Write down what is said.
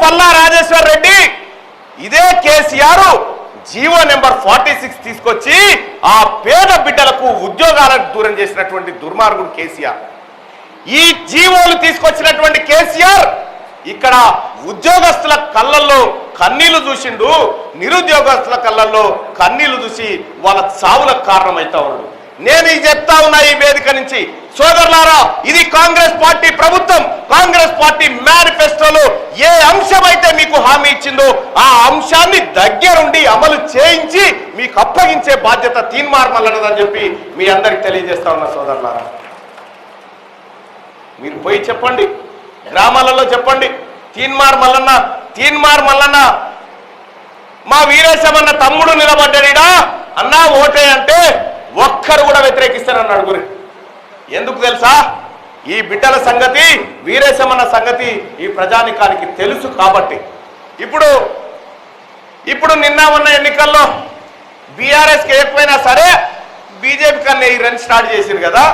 పల్లా రాజేశ్వర్ రెడ్డి ఇదే KCR GO number 46 తీసుకొచ్చి ఆ పేద బిడ్డలకు ఉద్యోగాలను దూరం చేసినటువంటి దుర్మార్గుడు కేసీఆర్. ఈ జీవోలు తీసుకొచ్చినటువంటి కేసీఆర్ ఇక్కడ ఉద్యోగస్తుల కళ్ళల్లో కన్నీళ్లు చూసిండు, నిరుద్యోగస్తుల కళ్ళల్లో కన్నీళ్లు చూసి వాళ్ళ చావులకు కారణమైతా ఉన్నాడు. నేను ఇది చెప్తా ఉన్నా ఈ వేదిక నుంచి, సోదరులారా, ఇది కాంగ్రెస్ పార్టీ ప్రభుత్వం. కాంగ్రెస్ పార్టీ మేనిఫెస్టోలో ఏ అంశమైతే మీకు హామీ ఇచ్చిందో ఆ అంశాన్ని దగ్గరుండి అమలు చేయించి మీకు అప్పగించే బాధ్యత తీన్మార్ మల్లన్నదని చెప్పి మీ అందరికి తెలియజేస్తా ఉన్నా. సోదరులారా, మీరు పోయి చెప్పండి, గ్రామాలలో చెప్పండి, తీన్మార్ మల్లన్న మా వీరేశమన్న తమ్ముడు నిలబడ్డాడా అన్నా ఓటే అంటే ఒక్కరు కూడా వ్యతిరేకిస్తారన్నాడు. గురి ఎందుకు తెలుసా? ఈ బిడ్డల సంగతి, వీరేశమన్న సంగతి ఈ ప్రజానికానికి తెలుసు కాబట్టి. ఇప్పుడు నిన్న ఉన్న ఎన్నికల్లో బీఆర్ఎస్కి ఎక్కువైనా సరే బీజేపీ కన్నా ఈ రన్ స్టార్ట్ చేసిరు కదా.